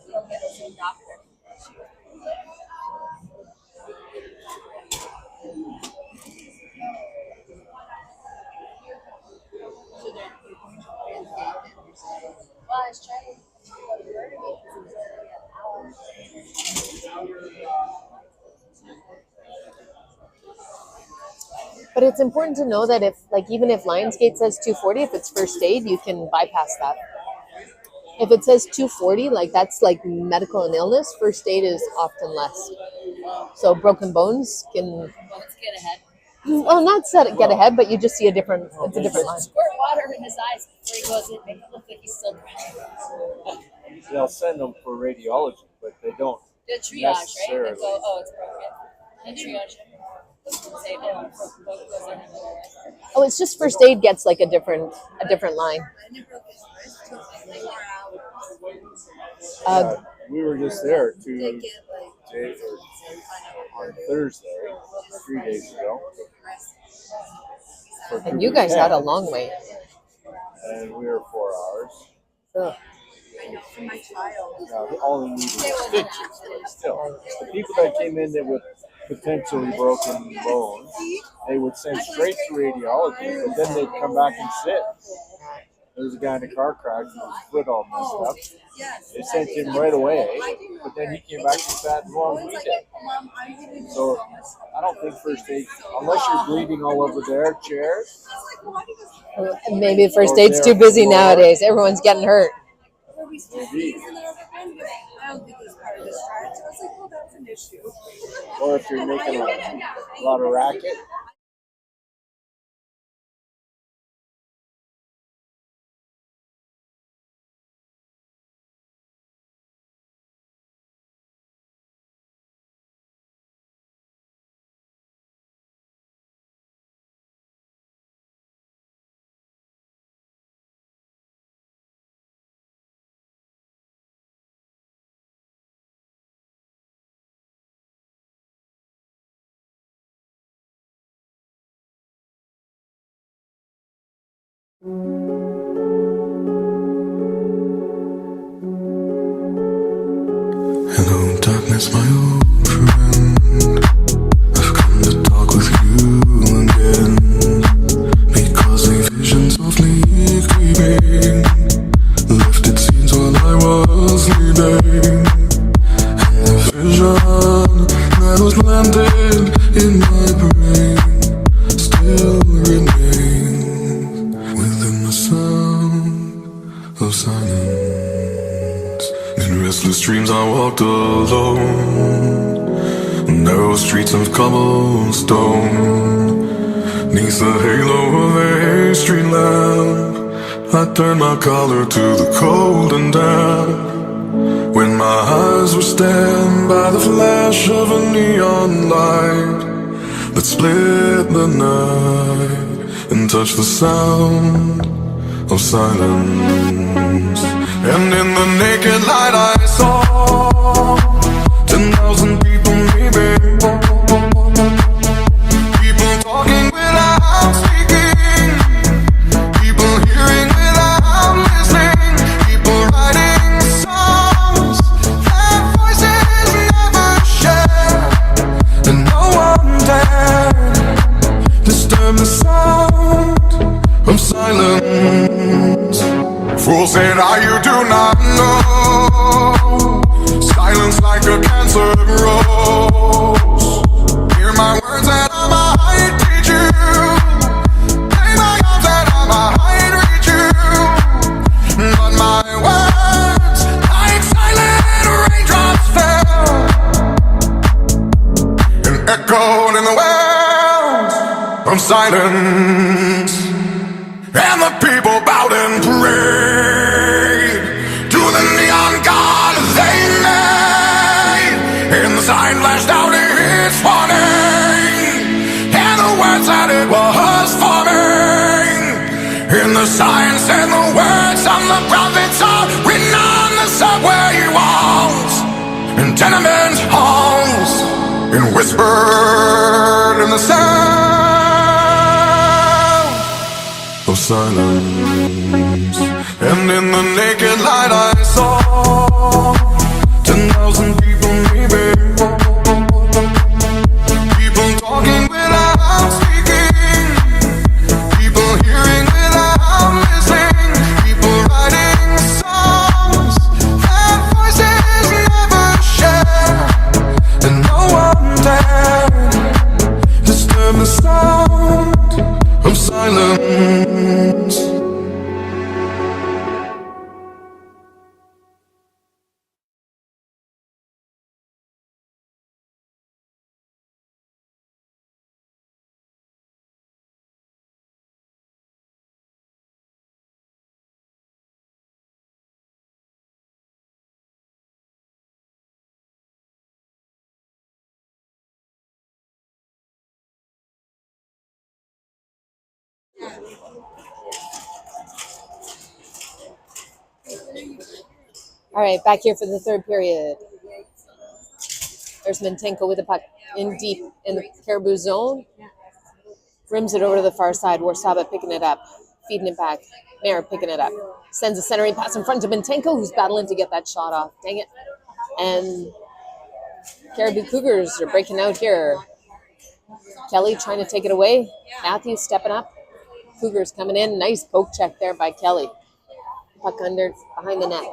he'll get his own doctor. Well, I was trying to go to murder me because it was only an hour. But it's important to know that if, like, even if Lionsgate says 240, if it's first aid, you can bypass that. If it says 240, like that's like medical and illness, first aid is often less. So broken bones can, Let's get ahead. well, not get ahead, but you just see it's a different line. Squirt water in his eyes before he goes in, make it look like he's still breathing. They'll send them for radiology, but they don't. The triage, right? Necessarily. They go, oh, it's broken. The triage. Say that broken bone goes in. Oh, it's just first aid gets like a different line. We were just there on Thursday, 3 days ago. And you guys had a long wait. And we were 4 hours. Ugh. All we needed was stitches, but still. The people that came in with potentially broken bones, they would send straight to radiology, but then they'd come back and sit. There was a guy in a car crash with his foot all messed up. They sent him right away, but then he came back and sat as long as we did. So I don't think first aid, unless you're bleeding all over their chairs. Maybe first aid's too busy nowadays. Everyone's getting hurt. Or if you're making a lot of racket. Hello, darkness, my old friend. I've come to talk with you again, because a vision softly creeping left its scenes while I was sleeping, and the vision that was planted in my brain still remains within the sound of silence. In restless dreams I walked alone, narrow streets of cobblestone. Neath the halo of a street lamp, I turned my collar to the cold and damp, when my eyes were stabbed by the flash of a neon light that split the night and touched the sound of silence. And in the naked light I saw 10,000 people, maybe, people talking without speaking, people hearing without listening, people writing songs that voices never shared, and no one dared disturb the sound of silence. Fools said, you do not know. Silence like a cancer grows. Hear my words that I might teach you. Play my arms that I might reach you. But my words, like silent raindrops, fell and echoed in the wells of silence. And the people bowed and prayed to the neon god they made, and the sign flashed out its warning, and the words that it was forming, and the sign said the words of the prophets are written on the subway walls and tenement halls, and whispered in the sound of silence. And in the naked light I saw 1,000 people maybe. People talking without speaking. People hearing without listening. People writing songs that voices never share. And no one dared disturb the sound of silence. All right, back here for the third period. There's Mintenko with the puck in deep in the Cariboo zone. Rims it over to the far side. Warsaba picking it up, feeding it back. Mayer picking it up. Sends a centering pass in front to Mintenko, who's battling to get that shot off. Dang it. And Cariboo Cougars are breaking out here. Kelly trying to take it away. Matthews stepping up. Cougars coming in. Nice poke check there by Kelly. Puck under behind the net.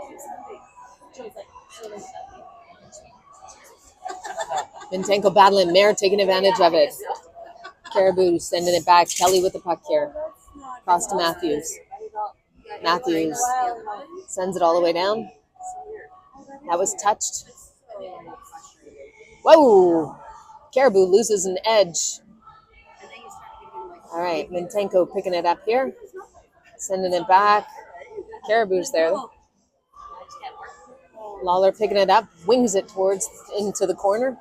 Mintenko battling. Mayer taking advantage of it. Cariboo sending it back. Kelly with the puck here. Cross to Matthews. Matthews sends it all the way down. That was touched. Whoa! Cariboo loses an edge. All right, Mintenko picking it up here. Sending it back. Cariboo's there. Lawler picking it up. Wings it towards into the corner.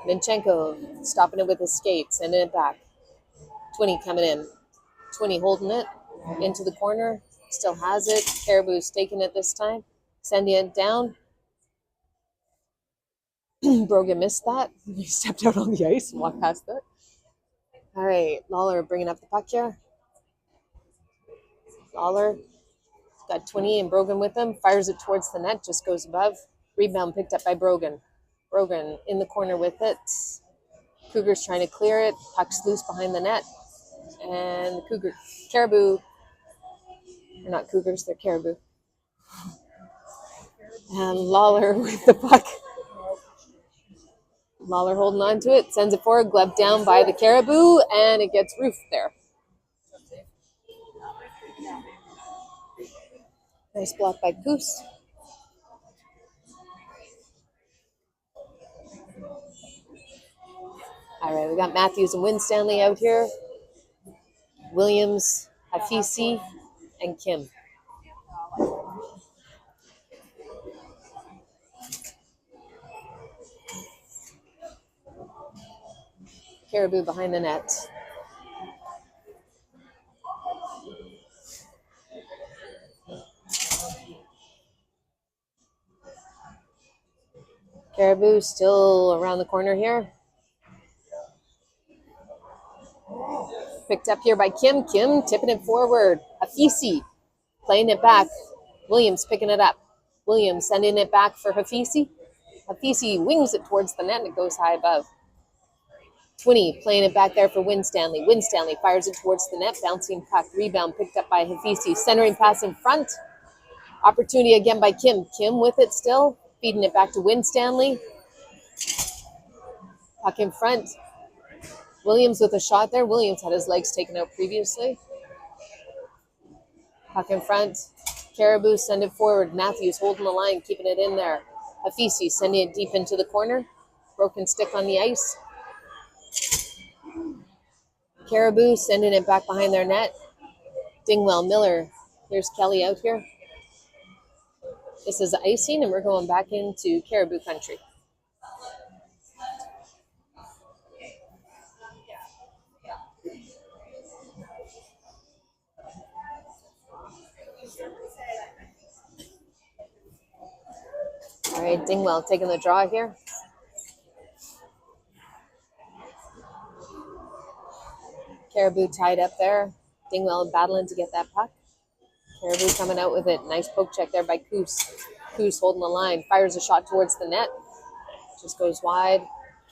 Minchenko stopping it with his skate. Sending it back. 20 coming in. 20 holding it into the corner. Still has it. Cariboo's taking it this time. Sending it down. Brogan missed that. He stepped out on the ice and walked past it. All right, Lawler bringing up the puck here. Lawler got 20 and Brogan with him. Fires it towards the net, just goes above. Rebound picked up by Brogan. Brogan in the corner with it. Cougars trying to clear it. Puck's loose behind the net. And Cariboo, they're not Cougars, they're Cariboo. And Lawler with the puck. Lawler holding on to it, sends it forward, glove down by the Cariboo, and it gets roofed there. Nice block by Coos. All right, we got Matthews and Winstanley out here. Williams, Hafisi, and Kim. Cariboo behind the net. Cariboo still around the corner here. Picked up here by Kim. Kim tipping it forward. Hafisi playing it back. Williams picking it up. Williams sending it back for Hafisi. Hafisi wings it towards the net and it goes high above. 20 playing it back there for Winstanley. Winstanley fires it towards the net. Bouncing puck. Rebound picked up by Hafisi. Centering pass in front. Opportunity again by Kim. Kim with it still. Feeding it back to Winstanley. Puck in front. Williams with a shot there. Williams had his legs taken out previously. Puck in front. Cariboo send it forward. Matthews holding the line, keeping it in there. Hafisi sending it deep into the corner. Broken stick on the ice. Cariboo sending it back behind their net. Dingwell, Miller. Here's Kelly out here. This is icing, and we're going back into Cariboo country. All right, Dingwell taking the draw here. Cariboo tied up there. Dingwell battling to get that puck. Cariboo coming out with it. Nice poke check there by Coos. Coos holding the line, fires a shot towards the net. Just goes wide.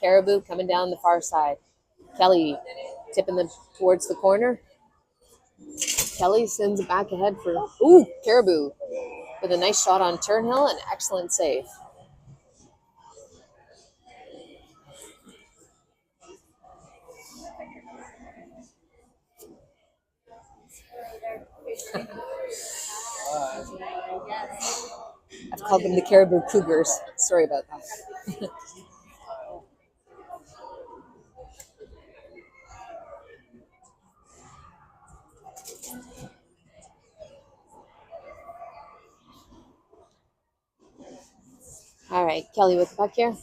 Caribou coming down the far side. Kelly tipping them towards the corner. Kelly sends it back ahead for Caribou with a nice shot on Turnhill and excellent save. I've called them the Caribou Cougars. Sorry about that. All right, Kelly with the puck here.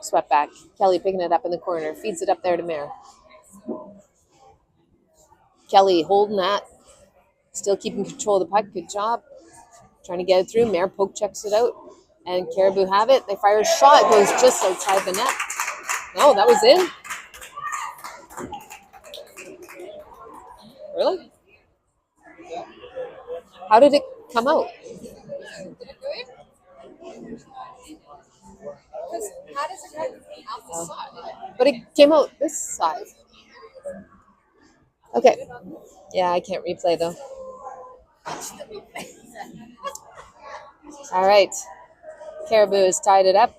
Swept back. Kelly picking it up in the corner. Feeds it up there to Mare. Kelly holding that. Still keeping control of the puck. Good job. Trying to get it through. Mare poke checks it out. And Caribou have it. They fire a shot. It goes just outside the net. No, that was in. Really? How did it come out? Did it go in? Because how does it go out the side? But it came out this side. Okay. Yeah, I can't replay though. All right. Caribou has tied it up.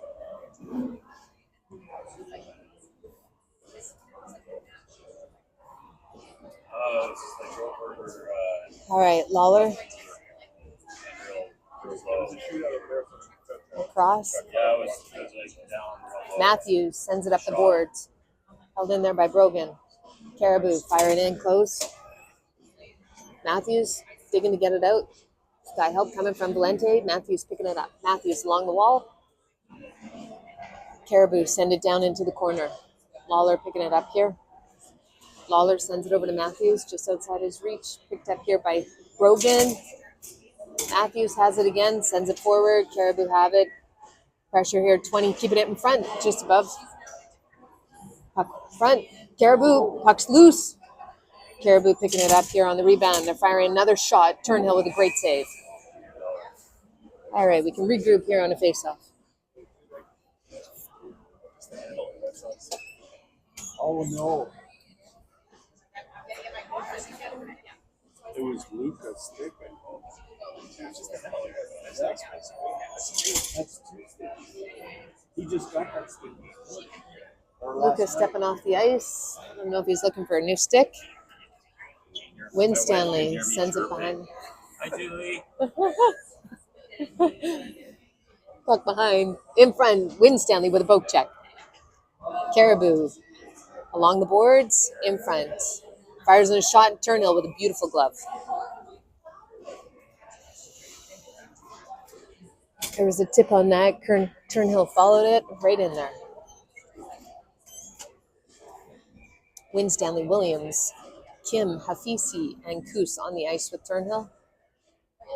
All right, Lawler. Across. Matthews sends it up the boards. Held in there by Brogan. Caribou firing in close. Matthews digging to get it out. Got help coming from Valente. Matthews picking it up. Matthews along the wall. Caribou send it down into the corner. Lawler picking it up here. Lawler sends it over to Matthews just outside his reach. Picked up here by Brogan. Matthews has it again. Sends it forward. Caribou have it. Pressure here. 20. Keeping it in front. Just above. Puck front. Caribou. Puck's loose. Caribou picking it up here on the rebound. They're firing another shot. Turnhill with a great save. All right, we can regroup here on a faceoff. Oh no. It was Lucas stick. That's Tuesday. He just got that stick. Lucas stepping off the ice. I don't know if he's looking for a new stick. Winstanley sends it behind. Hi, Julie. Puck behind. In front. Winstanley with a poke check. Caribou along the boards. In front. Fires in a shot. Turnhill with a beautiful glove. There was a tip on that. Turnhill followed it right in there. Winstanley, Williams, Kim, Hafisi, and Koos on the ice with Turnhill.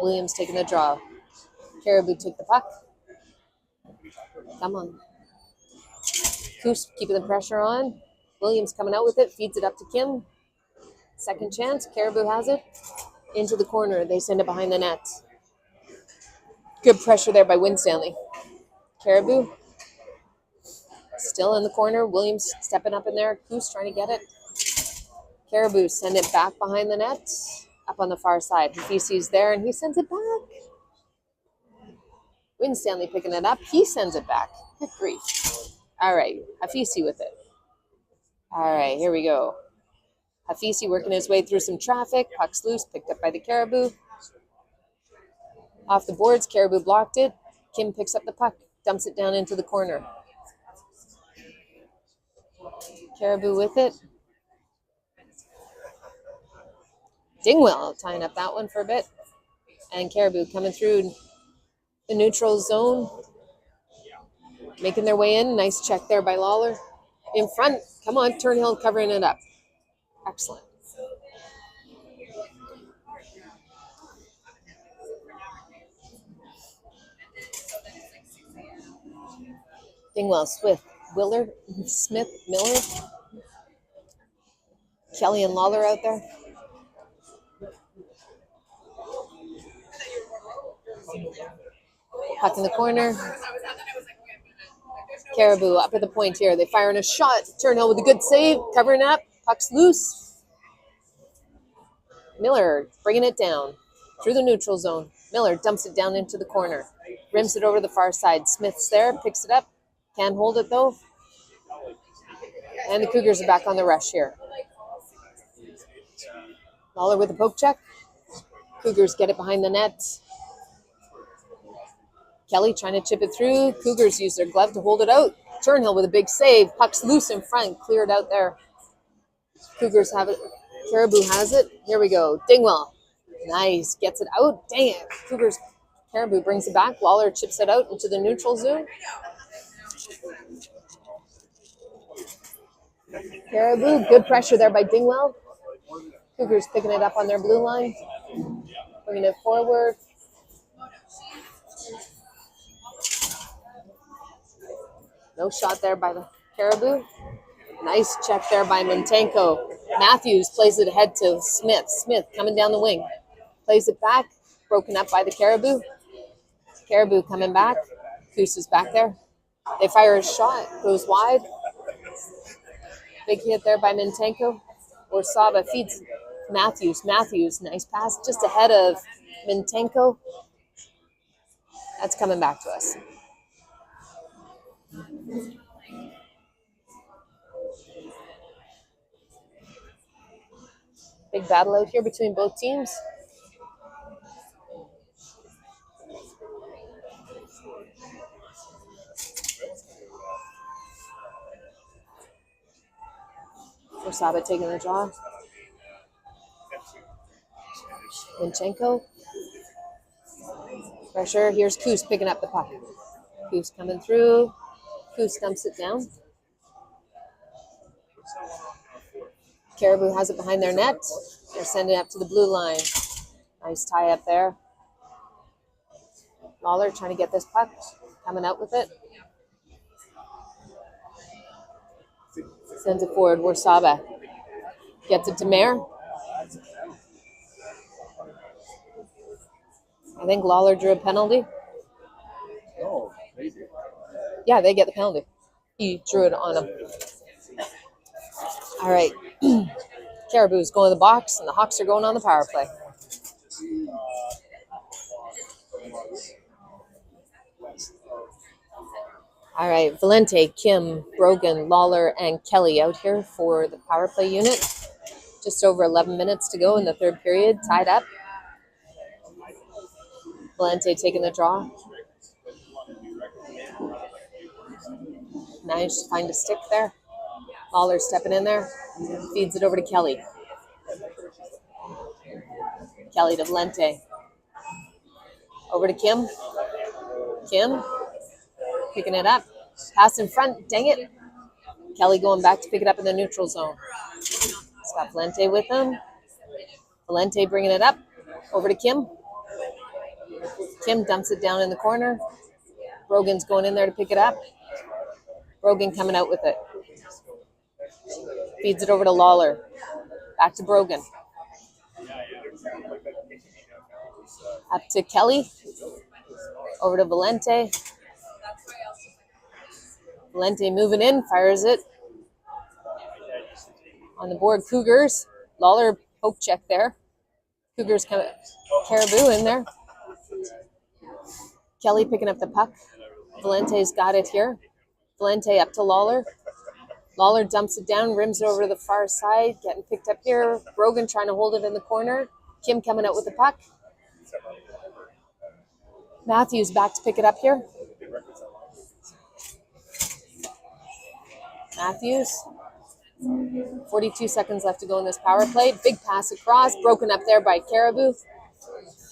Williams taking the draw. Caribou take the puck. Come on. Koos keeping the pressure on. Williams coming out with it. Feeds it up to Kim. Second chance. Caribou has it. Into the corner. They send it behind the net. Good pressure there by Winstanley. Caribou still in the corner. Williams stepping up in there. Koos trying to get it. Caribou send it back behind the net. Up on the far side. Hafisi's there and he sends it back. Winstanley picking it up. He sends it back. Good grief. All right. Hafisi with it. All right. Here we go. Hafisi working his way through some traffic. Puck's loose. Picked up by the Caribou. Off the boards, Caribou blocked it. Kim picks up the puck, dumps it down into the corner. Caribou with it. Dingwell tying up that one for a bit. And Caribou coming through the neutral zone. Making their way in. Nice check there by Lawler. In front. Come on, Turnhill covering it up. Excellent. Dingwell, Smith, Miller. Kelly and Lawler out there. Puck in the corner. Caribou up at the point here. They fire in a shot. Turnhill with a good save. Covering up. Puck's loose. Miller bringing it down through the neutral zone. Miller dumps it down into the corner. Rims it over the far side. Smith's there. Picks it up. Can't hold it though. And the Cougars are back on the rush here. Lawler with a poke check. Cougars get it behind the net. Kelly trying to chip it through. Cougars use their glove to hold it out. Turnhill with a big save. Puck's loose in front. Cleared out there. Cougars have it. Caribou has it. Here we go. Dingwell. Nice. Gets it out. Dang it. Cougars. Caribou brings it back. Lawler chips it out into the neutral zone. Caribou. Good pressure there by Dingwell. Cougars picking it up on their blue line. Bringing it forward. No shot there by the Caribou. Nice check there by Mintenko. Matthews plays it ahead to Smith. Smith coming down the wing. Plays it back. Broken up by the Caribou. Caribou coming back. Coos is back there. They fire a shot. Goes wide. Big hit there by Mintenko. Orsaba feeds Matthews. Matthews, nice pass just ahead of Mintenko. That's coming back to us. Big battle out here between both teams. Orsaba taking the draw. Minchenko. Pressure. Here's Coos picking up the puck. Coos coming through. Coos dumps it down. Caribou has it behind their net. They're sending it up to the blue line. Nice tie up there. Lawler trying to get this puck. Coming out with it. Sends it forward. Warsaba gets it to Mare. I think Lawler drew a penalty. Oh, they did. Yeah, they get the penalty. He drew it on him. All right. Caribou's going to the box, and the Hawks are going on the power play. All right, Valente, Kim, Brogan, Lawler, and Kelly out here for the power play unit. Just over 11 minutes to go in the third period, tied up. Valente taking the draw. Managed to find a stick there. Lawler stepping in there. Feeds it over to Kelly. Kelly to Valente. Over to Kim. Kim. Picking it up. Pass in front. Dang it. Kelly going back to pick it up in the neutral zone. It's got Valente with him. Valente bringing it up. Over to Kim. Kim dumps it down in the corner. Brogan's going in there to pick it up. Brogan coming out with it. Feeds it over to Lawler. Back to Brogan. Up to Kelly. Over to Valente. Valente moving in. Fires it. On the board, Cougars. Lawler poke check there. Cougars coming. Caribou in there. Kelly picking up the puck. Valente's got it here. Valente up to Lawler. Lawler dumps it down, rims it over to the far side, getting picked up here. Brogan trying to hold it in the corner. Kim coming out with the puck. Matthews back to pick it up here. Matthews. 42 seconds left to go in this power play. Big pass across, broken up there by Caribou.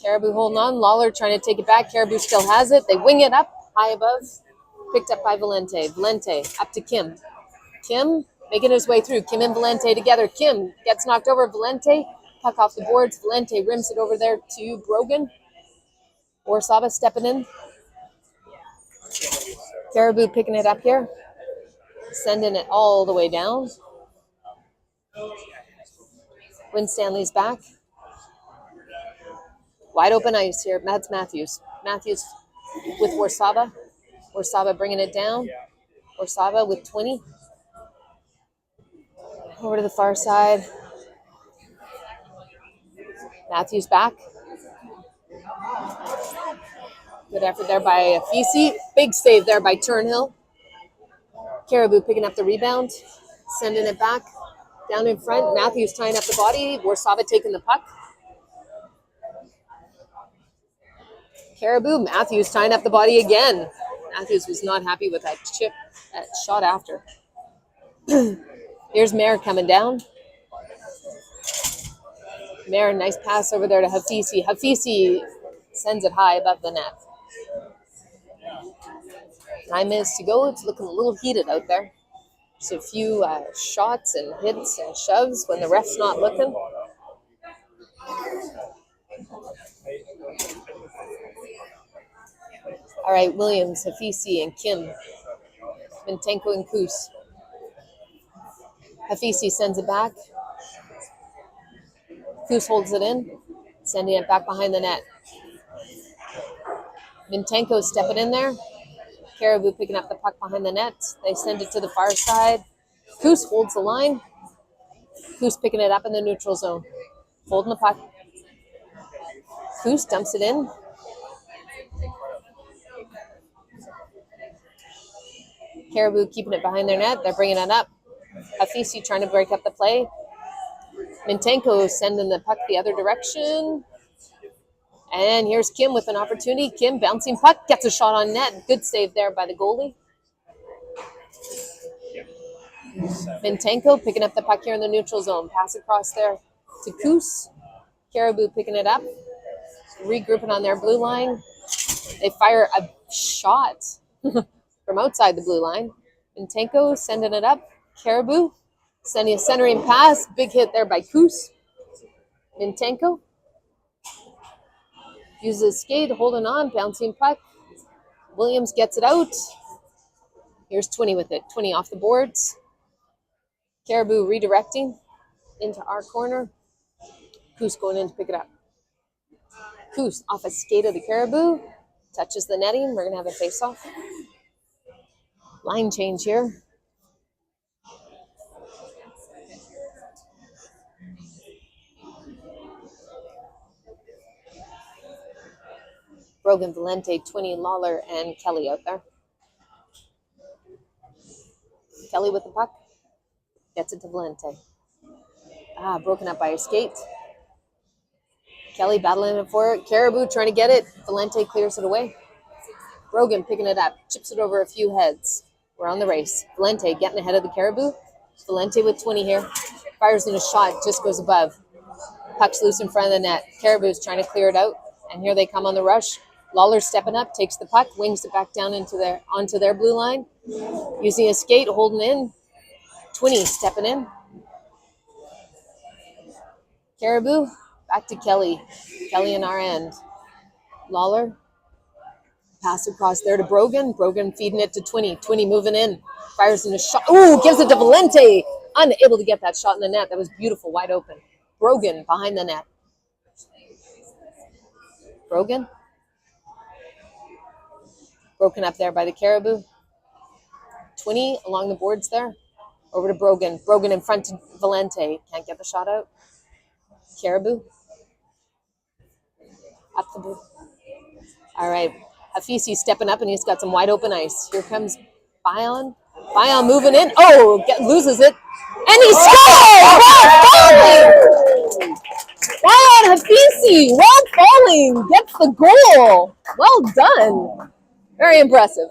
Caribou holding on. Lawler trying to take it back. Caribou still has it. They wing it up high above. Picked up by Valente. Valente up to Kim. Kim making his way through. Kim and Valente together. Kim gets knocked over. Valente, puck off the boards. Valente rims it over there to Brogan. Orsaba stepping in. Caribou picking it up here. Sending it all the way down. Winstanley's back. Wide open ice here. Mads Matthews. Matthews with Warsaba. Warsaba bringing it down. Warsaba with 20. Over to the far side. Matthews back. Good effort there by Fisi. Big save there by Turnhill. Caribou picking up the rebound. Sending it back. Down in front. Matthews tying up the body. Warsaba taking the puck. Caribou. Matthews tying up the body again. Matthews was not happy with that chip, that shot after. Here's Mare coming down. Mare, nice pass over there to Hafisi. Hafisi sends it high above the net. 9 minutes to go. It's looking a little heated out there. So a few shots and hits and shoves when the ref's not looking. All right, Williams, Hafisi, and Kim. Mintenko and Kus. Hafisi sends it back. Kus holds it in, sending it back behind the net. Mintenko stepping in there. Caribou picking up the puck behind the net. They send it to the far side. Kus holds the line. Kus picking it up in the neutral zone. Holding the puck. Kus dumps it in. Caribou keeping it behind their net. They're bringing it up. Hafisi trying to break up the play. Mintenko sending the puck the other direction. And here's Kim with an opportunity. Kim bouncing puck, gets a shot on net. Good save there by the goalie. Mintenko picking up the puck here in the neutral zone. Pass across there to Kus. Caribou picking it up. Regrouping on their blue line. They fire a shot from outside the blue line. Mintenko sending it up. Caribou sending a centering pass. Big hit there by Kus. Mintenko uses his skate, holding on, bouncing puck. Williams gets it out. Here's 20 with it. 20 off the boards. Caribou redirecting into our corner. Kus going in to pick it up. Kus off a skate of the Caribou. Touches the netting. We're going to have a face-off. Line change here. Brogan, Valente, 20, Lawler, and Kelly out there. Kelly with the puck. Gets it to Valente. Broken up by a skate. Kelly battling it for it. Caribou trying to get it. Valente clears it away. Brogan picking it up. Chips it over a few heads. We're on the race. Valente getting ahead of the Caribou. Valente with 20 here. Fires in a shot. Just goes above. Puck's loose in front of the net. Caribou's trying to clear it out. And here they come on the rush. Lawler stepping up, takes the puck, wings it back down onto their blue line. Using a skate, holding in. 20 stepping in. Caribou, back to Kelly. Kelly in our end. Lawler, pass across there to Brogan. Brogan feeding it to 20. 20 moving in. Fires in a shot. Ooh, gives it to Valente. Unable to get that shot in the net. That was beautiful, wide open. Brogan behind the net. Brogan. Broken up there by the Caribou. 20 along the boards there. Over to Brogan. Brogan in front to Valente. Can't get the shot out. Caribou. Up the board. All right. Hafisi stepping up, and he's got some wide open ice. Here comes Bion. Bion moving in. Oh, loses it. And he scores! Wow, Hafisi, well falling, gets the goal. Well done. Very impressive.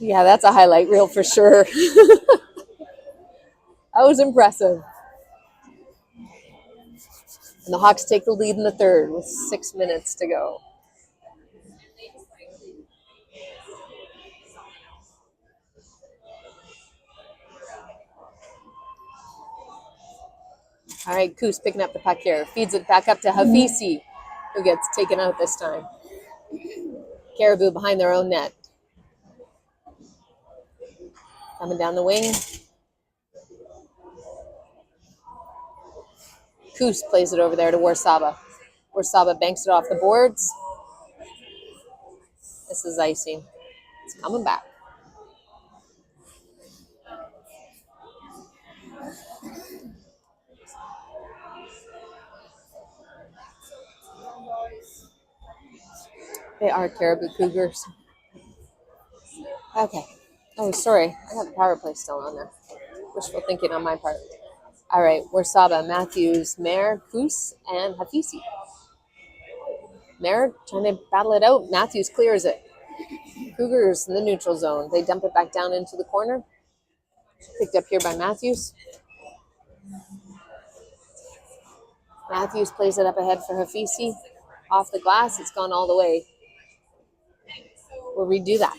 Yeah, that's a highlight reel for sure. That was impressive. And the Hawks take the lead in the third with 6 minutes to go. All right, Kus picking up the puck here. Feeds it back up to Hafisi, who gets taken out this time. Caribou behind their own net. Coming down the wing. Coos plays it over there to Warsaba. Warsaba banks it off the boards. This is icing. It's coming back. They are Cariboo Cougars. Okay. Oh, sorry. I got the power play still on there. Wishful thinking on my part. All right. Warsaba, Matthews, Mare, Coos, and Hafisi. Mare trying to battle it out. Matthews clears it. Cougars in the neutral zone. They dump it back down into the corner. Picked up here by Matthews. Matthews plays it up ahead for Hafisi. Off the glass. It's gone all the way. We'll redo that.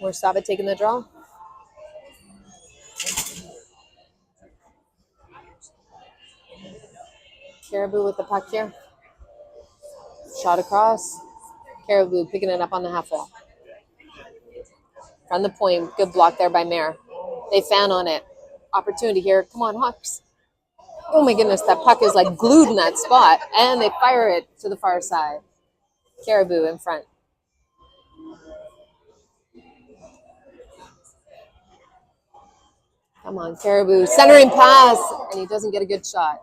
Warsaba taking the draw. Cariboo with the puck here. Shot across. Cariboo picking it up on the half wall. From the point. Good block there by Mare. They fan on it. Opportunity here. Come on, Hawks. Oh my goodness, that puck is like glued in that spot. And they fire it to the far side. Cariboo in front. Come on, Cariboo. Centering pass. And he doesn't get a good shot.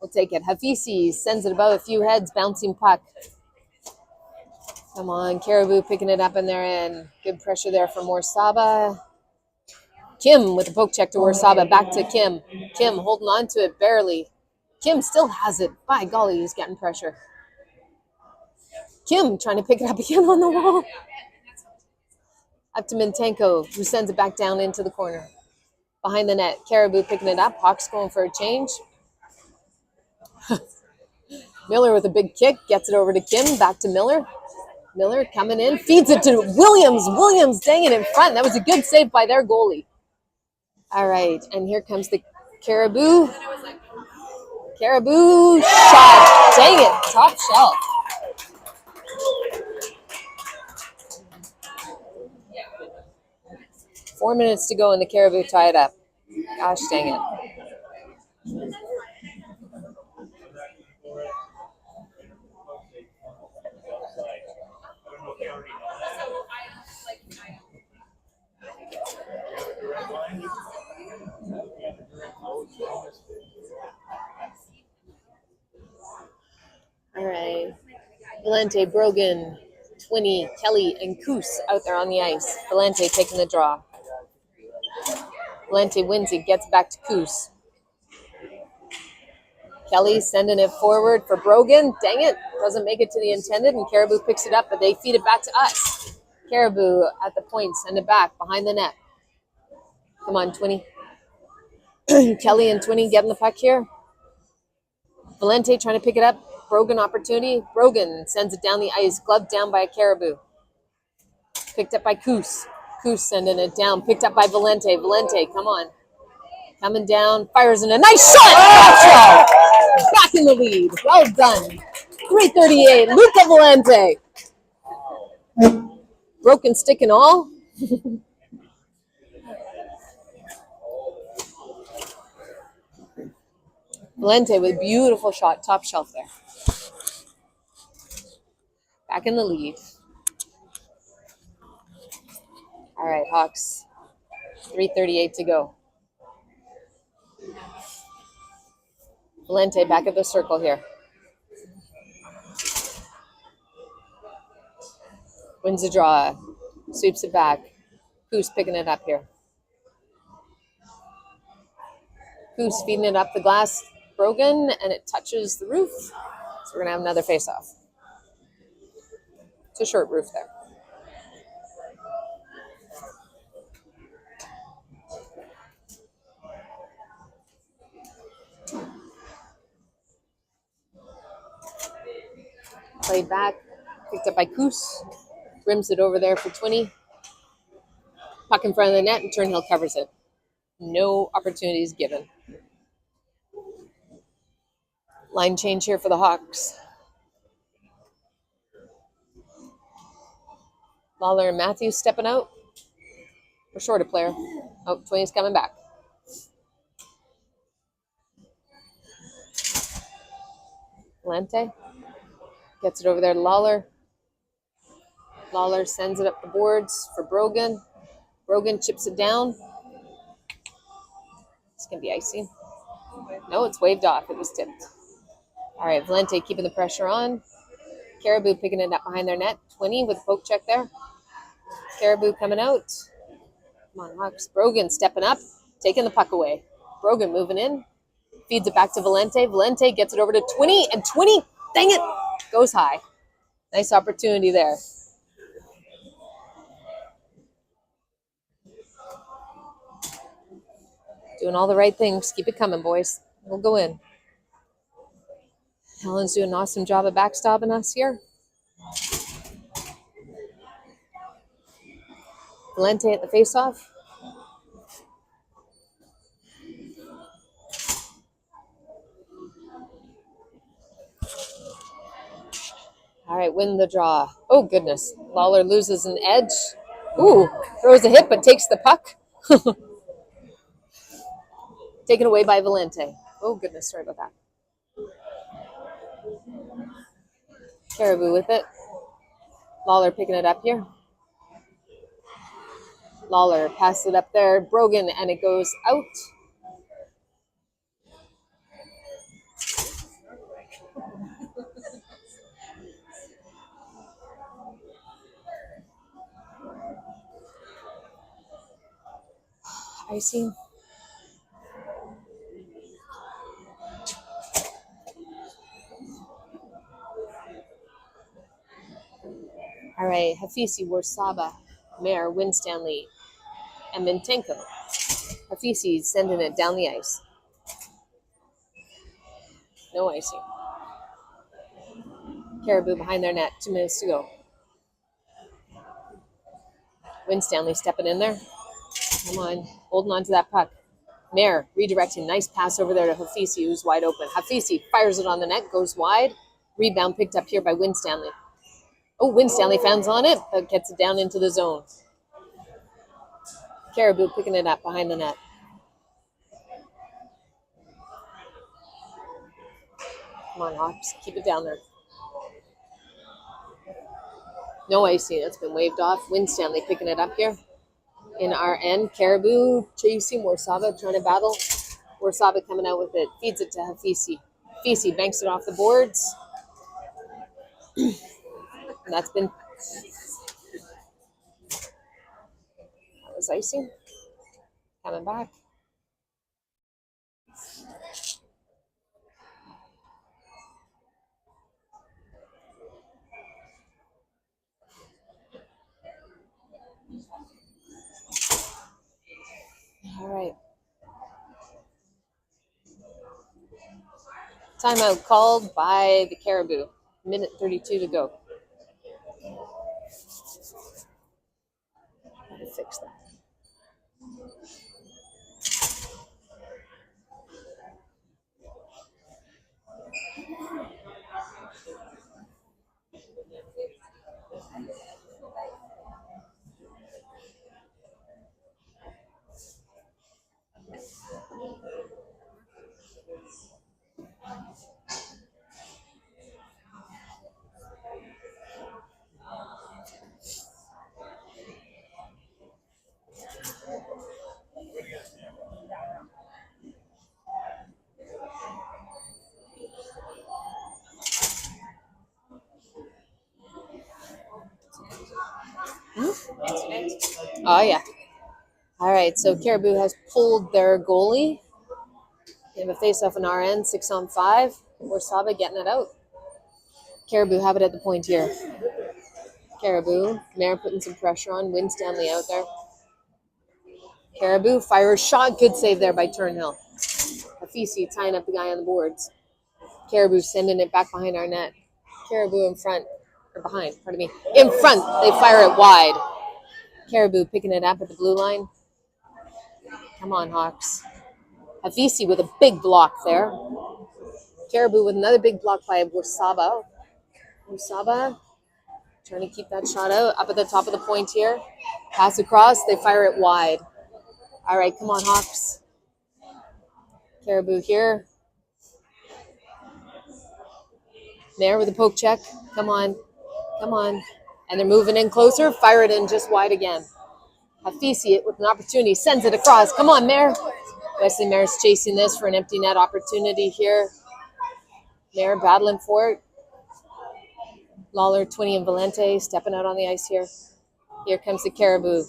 We'll take it. Hafisi sends it above a few heads. Bouncing puck. Come on, Cariboo picking it up in there. And good pressure there from Warsaba. Kim with a poke check to Warsaba. Back to Kim. Kim holding on to it barely. Kim still has it. By golly, he's getting pressure. Kim trying to pick it up again on the wall. Up to Mintenko, who sends it back down into the corner. Behind the net, Cariboo picking it up. Hawks going for a change. Miller with a big kick. Gets it over to Kim. Back to Miller. Miller coming in. Feeds it to Williams. Williams dang it in front. That was a good save by their goalie. All right. And here comes the Cariboo. Cariboo shot. Dang it. Top shelf. Four minutes to go and the Cariboo tie it up. Gosh dang it. All right. Valente, Brogan, Twinney, Kelly, and Coos out there on the ice. Valente taking the draw. Valente wins it, gets back to Coos. Kelly sending it forward for Brogan. Dang it, doesn't make it to the intended, and Cariboo picks it up, but they feed it back to us. Cariboo at the point, send it back behind the net. Come on, Twinney. Kelly and Twinney getting the puck here. Valente trying to pick it up. Brogan opportunity. Brogan sends it down the ice, gloved down by a Cariboo. Picked up by Coos. Coos sending it down. Picked up by Valente. Valente, come on. Coming down. Fires in a nice shot. Gotcha! Back in the lead. Well done. 3:38. Luca Valente. Broken stick and all. Valente with a beautiful shot. Top shelf there. Back in the lead. All right, Hawks. 3:38 to go. Valente back at the circle here. Wins the draw. Sweeps it back. Coos picking it up here. Coos feeding it up the glass. Brogan, and it touches the roof. So we're going to have another face-off. It's a short roof there. Played back, picked up by Coos, rims it over there for Twinney. Puck in front of the net, and Turnhill covers it. No opportunities given. Line change here for the Hawks. Lawler and Matthews stepping out. We're short a player. Oh, 20's coming back. Valente gets it over there to Lawler. Lawler sends it up the boards for Brogan. Brogan chips it down. It's going to be icing. No, it's waved off. It was tipped. All right, Valente keeping the pressure on. Caribou picking it up behind their net. 20 with a poke check there. Caribou coming out. Come on, Hawks. Brogan stepping up, taking the puck away. Brogan moving in. Feeds it back to Valente. Valente gets it over to 20, and 20, dang it, goes high. Nice opportunity there. Doing all the right things. Keep it coming, boys. We'll go in. Helen's doing an awesome job of backstopping us here. Valente at the faceoff. All right, win the draw. Oh, goodness. Lawler loses an edge. Ooh, throws a hit, but takes the puck. Taken away by Valente. Oh, goodness, sorry about that. Caribou with it. Lawler picking it up here. Lawler passes it up there. Brogan, and it goes out. Icing. All right, Hafisi, Warsaba, Mayer, Winstanley, and Mintenko. Hafisi sending it down the ice. No icing. Caribou behind their net. 2 minutes to go. Winstanley stepping in there. Come on, holding on to that puck. Mayer redirecting. Nice pass over there to Hafisi, who's wide open. Hafisi fires it on the net, goes wide. Rebound picked up here by Winstanley. Oh, Winstanley fans on it, but gets it down into the zone. Caribou picking it up behind the net. Come on, Hawks. Keep it down there. No icing. It's been waved off. Winstanley picking it up here. In our end, Caribou chasing Warsaba, trying to battle. Warsaba coming out with it. Feeds it to Hafisi. Hafisi banks it off the boards. And that's been... That was icing. Coming back. All right. Timeout called by the Caribou. 1:32 to go. Gotta fix that. Oh, yeah. All right, so Caribou has pulled their goalie. They have a face-off on our end, 6-on-5. Warsaba getting it out. Caribou have it at the point here. Caribou, Mayer putting some pressure on. Winstanley out there. Caribou fires shot. Good save there by Turnhill. Hafisi tying up the guy on the boards. Caribou sending it back behind our net. Caribou in front, or behind, pardon me. In front, they fire it wide. Caribou picking it up at the blue line. Come on, Hawks. Havisi with a big block there. Caribou with another big block by Warsaba. Warsaba trying to keep that shot out. Up at the top of the point here. Pass across. They fire it wide. All right, come on, Hawks. Caribou here. There with a poke check. Come on. Come on. And they're moving in closer. Fire it in just wide again. Hafisi with an opportunity. Sends it across. Come on, Mare. Wesley Mare's chasing this for an empty net opportunity here. Mare battling for it. Lawler, Twinney, and Valente stepping out on the ice here. Here comes the Caribou.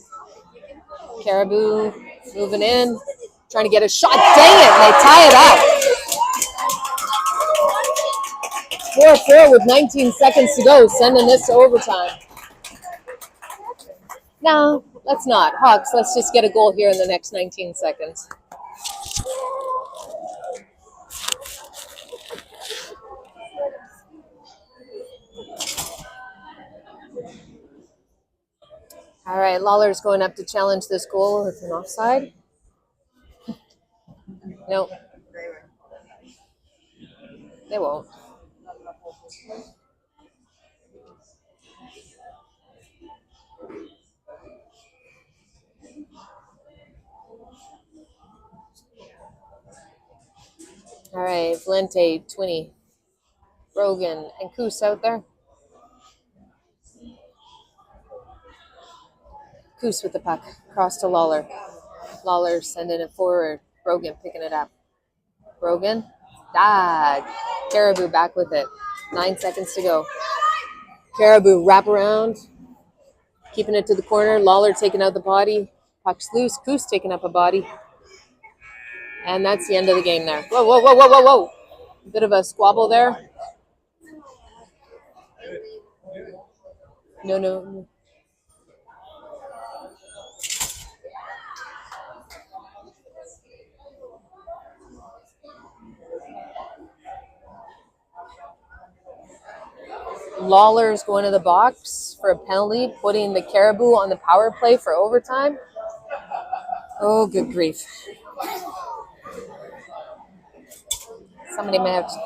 Caribou moving in. Trying to get a shot. Dang it. And they tie it up. 4-4 with 19 seconds to go. Sending this to overtime. No, let's not. Hawks, let's just get a goal here in the next 19 seconds. All right, Lawler's going up to challenge this goal with an offside. Nope. They won't. All right, Valente, Twinney, Rogan, and Coos out there. Coos with the puck. Cross to Lawler. Lawler sending it forward. Rogan picking it up. Rogan. Caribou back with it. 9 seconds to go. Caribou wrap around. Keeping it to the corner. Lawler taking out the body. Puck's loose. Coos taking up a body. And that's the end of the game there. Whoa, whoa, whoa, whoa, whoa, whoa. Bit of a squabble there. No. Lawler's going to the box for a penalty, putting the Caribou on the power play for overtime. Oh, good grief. Somebody may have to...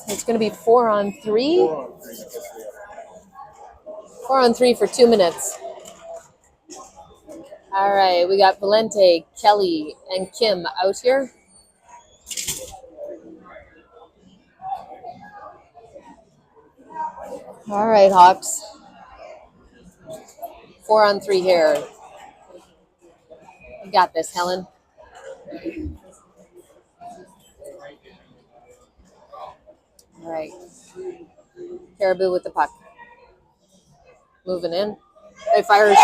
It's going to be 4-on-3. 4-on-3 for 2 minutes. All right, we got Valente, Kelly, and Kim out here. All right, Hawks. 4-on-3 here. You got this, Helen. All right. Caribou with the puck. Moving in. They fire a shot.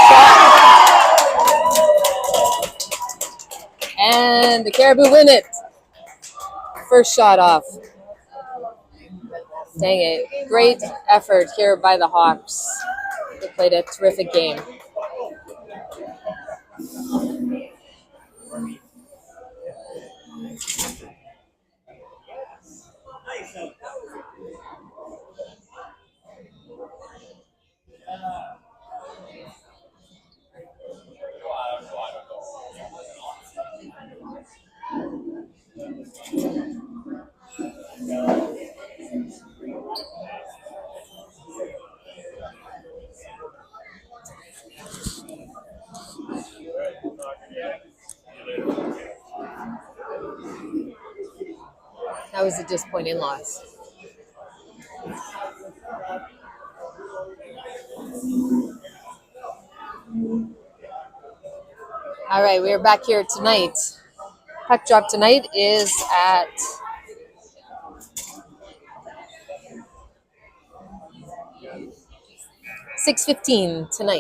And the Caribou win it. First shot off. Dang it. Great effort here by the Hawks. They played a terrific game. That was a disappointing loss. All right, we are back here tonight. Puck drop tonight is at 6:15 tonight.